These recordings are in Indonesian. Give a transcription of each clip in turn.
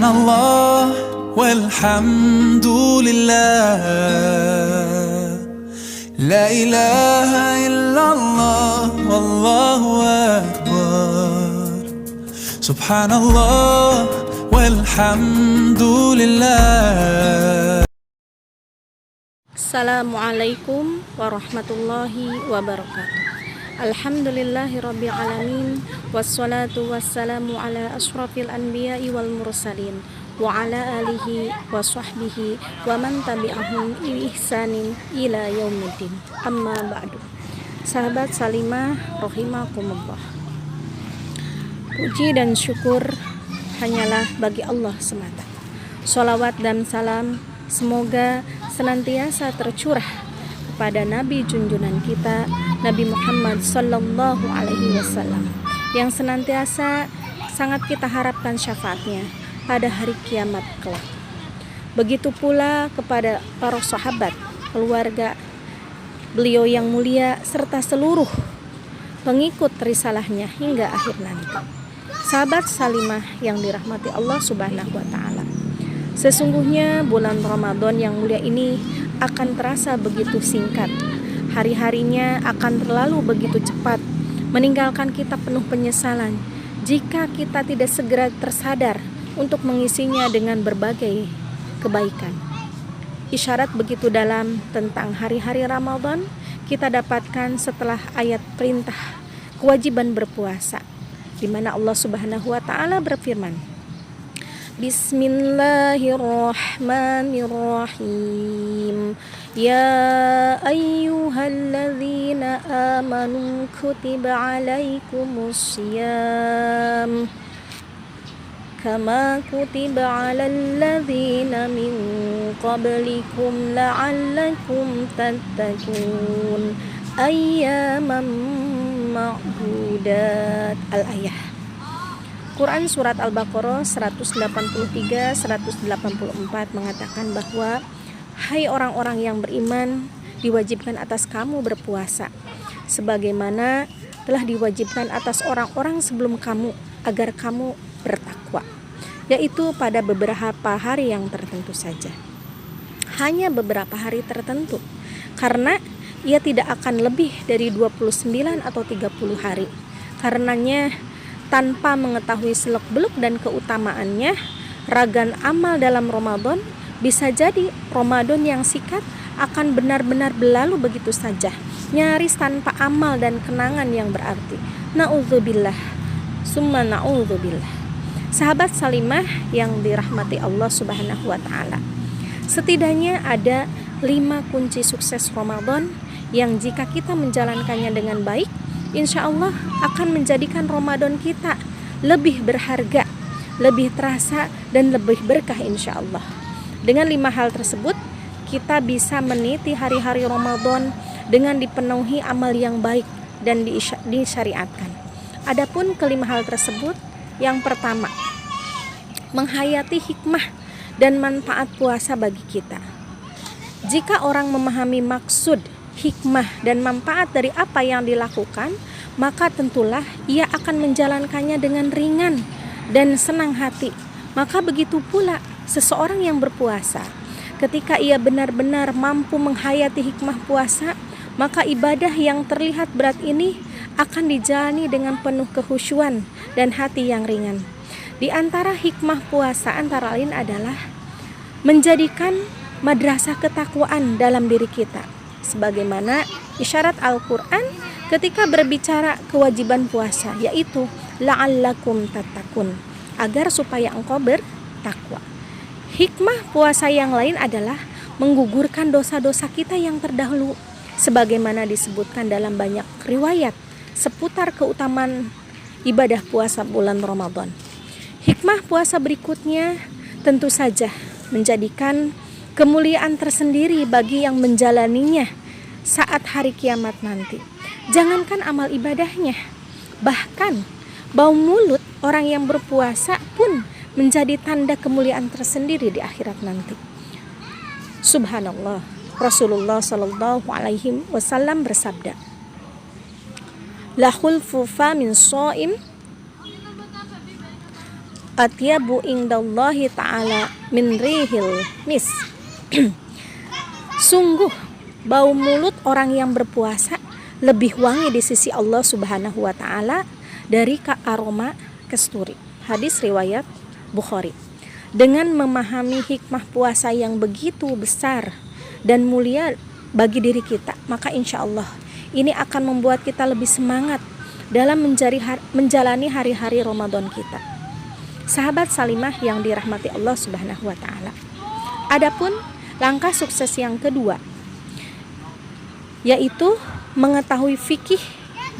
Subhanallah walhamdulillah, la ilaha illallah wallahu akbar. Subhanallah walhamdulillah. Assalamualaikum warahmatullahi wabarakatuh. Alhamdulillahirabbil alamin, wassalatu wassalamu ala asyrafil anbiya'i wal mursalin wa ala alihi wa sahbihi wa man tabi'ahum bi ihsanin ila yaumiddin. Amma ba'du. Sahabat Salimah rahimakumullah. Puji dan syukur hanyalah bagi Allah semata. Sholawat dan salam semoga senantiasa tercurah kepada Nabi junjungan kita, Nabi Muhammad sallallahu alaihi wasallam, yang senantiasa sangat kita harapkan syafaatnya pada hari kiamat kelak. Begitu pula kepada para sahabat, keluarga beliau yang mulia, serta seluruh pengikut risalahnya hingga akhir nanti. Sahabat Salimah yang dirahmati Allah subhanahu wa ta'ala, sesungguhnya bulan Ramadan yang mulia ini akan terasa begitu singkat. Hari-harinya akan terlalu begitu cepat, meninggalkan kita penuh penyesalan jika kita tidak segera tersadar untuk mengisinya dengan berbagai kebaikan. Isyarat begitu dalam tentang hari-hari Ramadan kita dapatkan setelah ayat perintah kewajiban berpuasa, di mana Allah Subhanahu wa taala berfirman, Bismillahirrahmanirrahim. Ya ayyuhalladzina amanu kutiba alaikumus syiyam kama kutiba alal ladzina min qablikum la'allakum tattaqun ayyaman ma'dudat. Al-ayah. Quran Surat Al-Baqarah 183-184 mengatakan bahwa hai orang-orang yang beriman, diwajibkan atas kamu berpuasa sebagaimana telah diwajibkan atas orang-orang sebelum kamu agar kamu bertakwa, yaitu pada beberapa hari yang tertentu saja. Hanya beberapa hari tertentu, karena ia tidak akan lebih dari 29 atau 30 hari. Karenanya tanpa mengetahui seluk-beluk dan keutamaannya, ragam amal dalam Ramadan bisa jadi Ramadan yang singkat akan benar-benar berlalu begitu saja, nyaris tanpa amal dan kenangan yang berarti. Na'udzubillah, summa na'udzubillah. Sahabat Salimah yang dirahmati Allah Subhanahu wa ta'ala, setidaknya ada 5 kunci sukses Ramadan yang jika kita menjalankannya dengan baik, insya Allah akan menjadikan Ramadan kita lebih berharga, lebih terasa, dan lebih berkah insya Allah. Dengan 5 hal tersebut, kita bisa meniti hari-hari Ramadan dengan dipenuhi amal yang baik dan disyariatkan. Adapun kelima hal tersebut, yang pertama, menghayati hikmah dan manfaat puasa bagi kita. Jika orang memahami maksud, hikmah dan manfaat dari apa yang dilakukan, maka tentulah ia akan menjalankannya dengan ringan dan senang hati. Maka begitu pula seseorang yang berpuasa, ketika ia benar-benar mampu menghayati hikmah puasa, maka ibadah yang terlihat berat ini akan dijalani dengan penuh kekhusyuan dan hati yang ringan. Di antara hikmah puasa antara lain adalah menjadikan madrasah ketakwaan dalam diri kita, sebagaimana isyarat Al-Quran ketika berbicara kewajiban puasa, yaitu la'allakum tattaqun, agar supaya engkau bertakwa. Hikmah puasa yang lain adalah menggugurkan dosa-dosa kita yang terdahulu, sebagaimana disebutkan dalam banyak riwayat seputar keutamaan ibadah puasa bulan Ramadan. Hikmah puasa berikutnya tentu saja menjadikan kemuliaan tersendiri bagi yang menjalaninya saat hari kiamat nanti. Jangankan amal ibadahnya, bahkan bau mulut orang yang berpuasa pun menjadi tanda kemuliaan tersendiri di akhirat nanti. Subhanallah, Rasulullah Shallallahu Alaihi Wasallam bersabda, "La khulfu fa min shaim atyabu indallahi ta'ala min rihil mis. Sungguh bau mulut orang yang berpuasa lebih wangi di sisi Allah Subhanahu wa taala dari aroma kasturi. Hadis riwayat Bukhari. Dengan memahami hikmah puasa yang begitu besar dan mulia bagi diri kita, maka insya Allah ini akan membuat kita lebih semangat dalam menjalani hari-hari Ramadan kita. Sahabat Salimah yang dirahmati Allah Subhanahu wa taala. Adapun langkah sukses yang kedua, yaitu mengetahui fikih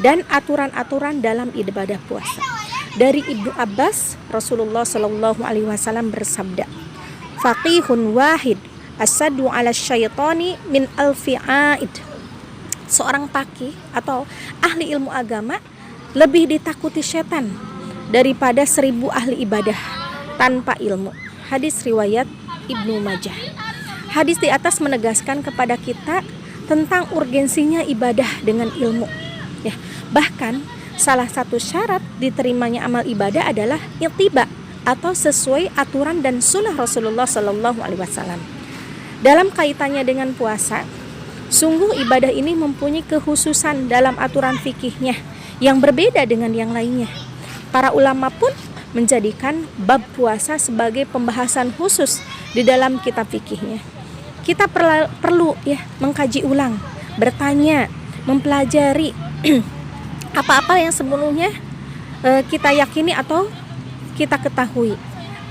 dan aturan-aturan dalam ibadah puasa. Dari Ibnu Abbas, Rasulullah Shallallahu Alaihi Wasallam bersabda, "Faqihun wahid asadu ala syaitani min alfi aid." Seorang faqih atau ahli ilmu agama lebih ditakuti setan daripada 1000 ahli ibadah tanpa ilmu. Hadis riwayat Ibnu Majah. Hadis di atas menegaskan kepada kita tentang urgensinya ibadah dengan ilmu. Ya, bahkan salah satu syarat diterimanya amal ibadah adalah ittiba atau sesuai aturan dan sunnah Rasulullah Sallallahu Alaihi Wasallam. Dalam kaitannya dengan puasa, sungguh ibadah ini mempunyai kekhususan dalam aturan fikihnya yang berbeda dengan yang lainnya. Para ulama pun menjadikan bab puasa sebagai pembahasan khusus di dalam kitab fikihnya. Kita perlu mengkaji ulang, bertanya, mempelajari apa-apa yang sebelumnya kita yakini atau kita ketahui.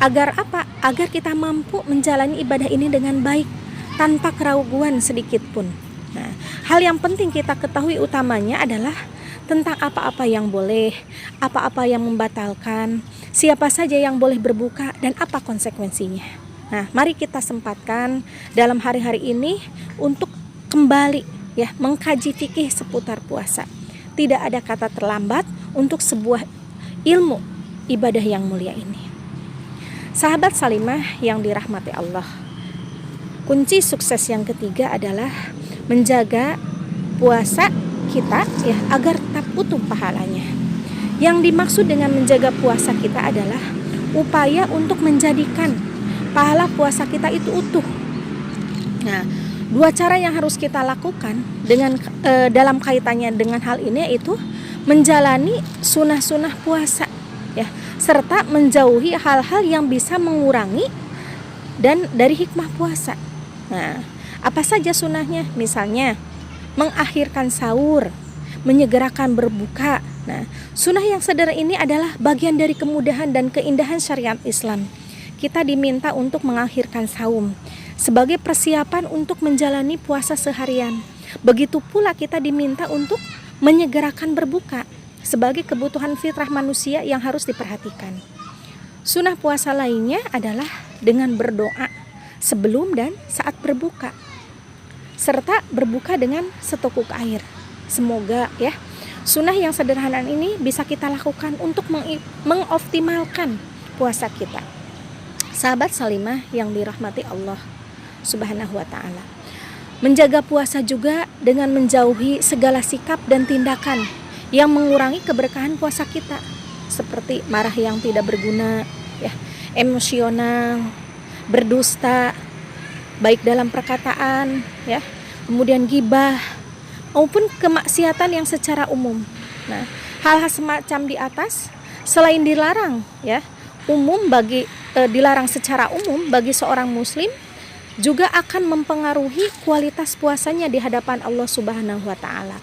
Agar apa? Agar kita mampu menjalani ibadah ini dengan baik tanpa keraguan sedikit pun. Nah, hal yang penting kita ketahui utamanya adalah tentang apa-apa yang boleh, apa-apa yang membatalkan, siapa saja yang boleh berbuka dan apa konsekuensinya. Nah, mari kita sempatkan dalam hari-hari ini untuk kembali mengkaji fikih seputar puasa. Tidak ada kata terlambat untuk sebuah ilmu ibadah yang mulia ini. Sahabat Salimah yang dirahmati Allah, kunci sukses yang ketiga adalah menjaga puasa kita agar tetap utuh pahalanya. Yang dimaksud dengan menjaga puasa kita adalah upaya untuk menjadikan pahala puasa kita itu utuh. Nah, dua cara yang harus kita lakukan dengan dalam kaitannya dengan hal ini yaitu menjalani sunah-sunah puasa serta menjauhi hal-hal yang bisa mengurangi dan dari hikmah puasa. Nah, apa saja sunahnya? Misalnya mengakhirkan sahur, menyegerakan berbuka. Nah, sunah yang sederhana ini adalah bagian dari kemudahan dan keindahan syariat Islam. Kita diminta untuk mengakhirkan saum sebagai persiapan untuk menjalani puasa seharian. Begitu pula kita diminta untuk menyegerakan berbuka sebagai kebutuhan fitrah manusia yang harus diperhatikan. Sunah puasa lainnya adalah dengan berdoa sebelum dan saat berbuka, serta berbuka dengan seteguk air. Semoga sunah yang sederhana ini bisa kita lakukan untuk mengoptimalkan puasa kita. Sahabat Salimah yang dirahmati Allah Subhanahu wa ta'ala, menjaga puasa juga dengan menjauhi segala sikap dan tindakan yang mengurangi keberkahan puasa kita, seperti marah yang tidak berguna, emosional, berdusta, baik dalam perkataan, kemudian ghibah, maupun kemaksiatan yang secara umum. Nah, hal-hal semacam di atas selain dilarang dilarang secara umum bagi seorang muslim, juga akan mempengaruhi kualitas puasanya di hadapan Allah Subhanahu wa taala.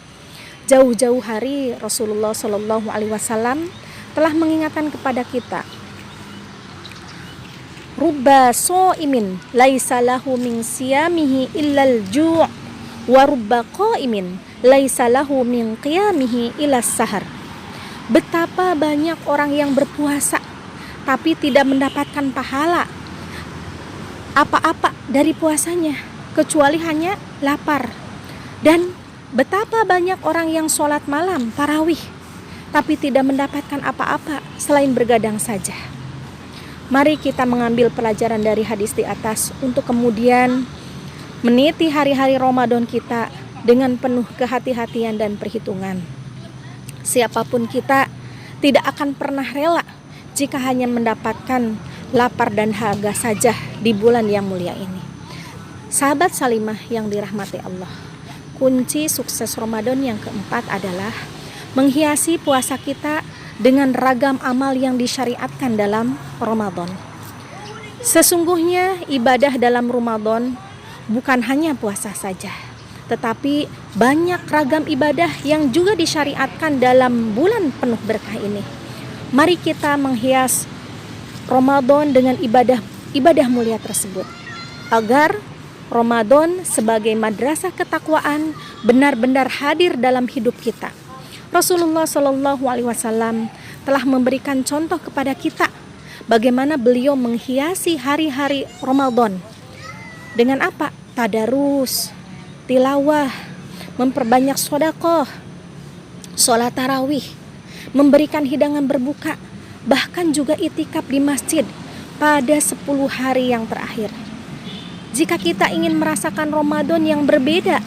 Jauh-jauh hari Rasulullah Shallallahu Alaihi Wasallam telah mengingatkan kepada kita, rubba so'imin laisa lahu min siyamihi illal ju' wa rubba qa'imin laisa lahu min qiyamihi illas sahar. Betapa banyak orang yang berpuasa tapi tidak mendapatkan pahala apa-apa dari puasanya kecuali hanya lapar. Dan betapa banyak orang yang sholat malam tarawih tapi tidak mendapatkan apa-apa selain bergadang saja. Mari kita mengambil pelajaran dari hadis di atas untuk kemudian meniti hari-hari Ramadan kita dengan penuh kehati-hatian dan perhitungan. Siapapun kita tidak akan pernah rela jika hanya mendapatkan lapar dan dahaga saja di bulan yang mulia ini. Sahabat Salimah yang dirahmati Allah, kunci sukses Ramadan yang keempat adalah menghiasi puasa kita dengan ragam amal yang disyariatkan dalam Ramadan. Sesungguhnya ibadah dalam Ramadan bukan hanya puasa saja, tetapi banyak ragam ibadah yang juga disyariatkan dalam bulan penuh berkah ini. Mari kita menghias Ramadan dengan ibadah mulia tersebut, agar Ramadan sebagai madrasah ketakwaan benar-benar hadir dalam hidup kita. Rasulullah SAW telah memberikan contoh kepada kita bagaimana beliau menghiasi hari-hari Ramadan. Dengan apa? Tadarus, tilawah, memperbanyak sedekah, sholat tarawih, memberikan hidangan berbuka, bahkan juga itikaf di masjid pada 10 hari yang terakhir. Jika kita ingin merasakan Ramadan yang berbeda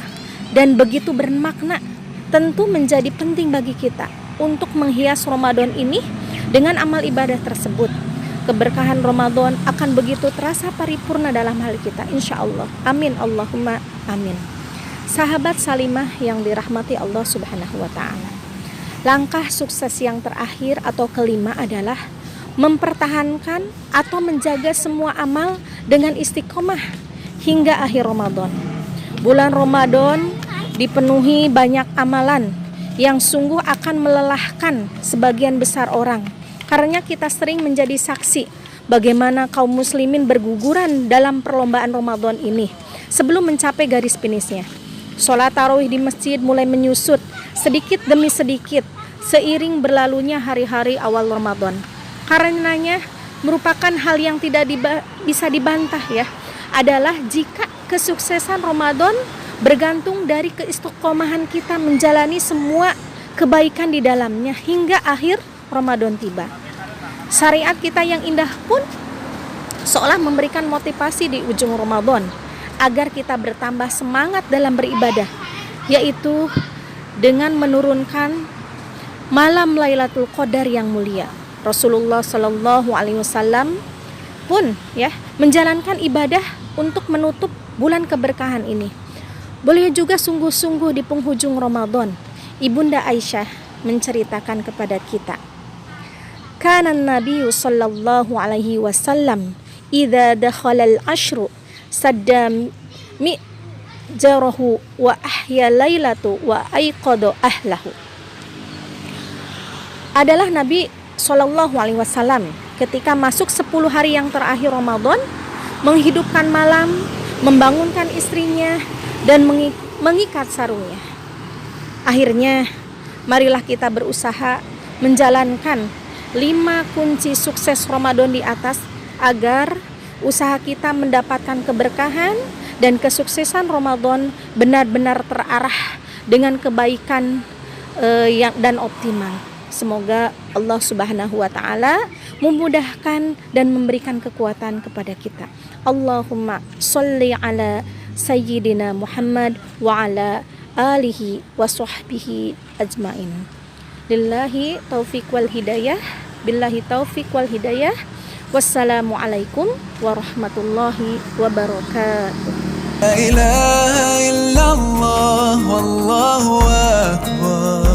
dan begitu bermakna, tentu menjadi penting bagi kita untuk menghias Ramadan ini dengan amal ibadah tersebut. Keberkahan Ramadan akan begitu terasa paripurna dalam hal kita, insya Allah. Amin, Allahumma amin. Sahabat Salimah yang dirahmati Allah Subhanahu wa ta'ala, langkah sukses yang terakhir atau kelima adalah mempertahankan atau menjaga semua amal dengan istiqomah hingga akhir Ramadan. Bulan Ramadan dipenuhi banyak amalan yang sungguh akan melelahkan sebagian besar orang, karena kita sering menjadi saksi bagaimana kaum muslimin berguguran dalam perlombaan Ramadan ini sebelum mencapai garis finishnya. Sholat tarawih di masjid mulai menyusut sedikit demi sedikit seiring berlalunya hari-hari awal Ramadan. Karenanya merupakan hal yang tidak bisa dibantah ya, adalah jika kesuksesan Ramadan bergantung dari keistiqomahan kita menjalani semua kebaikan di dalamnya hingga akhir Ramadan tiba. Syariat kita yang indah pun seolah memberikan motivasi di ujung Ramadan agar kita bertambah semangat dalam beribadah, yaitu dengan menurunkan malam Lailatul Qadar yang mulia. Rasulullah SAW pun ya menjalankan ibadah untuk menutup bulan keberkahan ini. Boleh juga sungguh-sungguh di penghujung Ramadan. Ibunda Aisyah menceritakan kepada kita, kana Nabi sallallahu alaihi wasallam idza dakhala al-ashru saddam mi'jarahu wa ahya lailatu wa aiqada ahlahu. Adalah Nabi sallallahu alaihi wasallam ketika masuk 10 hari yang terakhir Ramadan menghidupkan malam, membangunkan istrinya dan mengikat sarungnya. Akhirnya marilah kita berusaha menjalankan 5 kunci sukses Ramadan di atas agar usaha kita mendapatkan keberkahan dan kesuksesan Ramadan benar-benar terarah dengan kebaikan dan optimal. Semoga Allah Subhanahu wa ta'ala memudahkan dan memberikan kekuatan kepada kita. Allahumma sholli ala Sayyidina Muhammad wa ala alihi wa sahbihi ajmain. Lillahi taufiq wal hidayah. Billahi taufiq wal hidayah. Wassalamualaikum warahmatullahi wabarakatuh. La ilaha illallah wallahu akbar.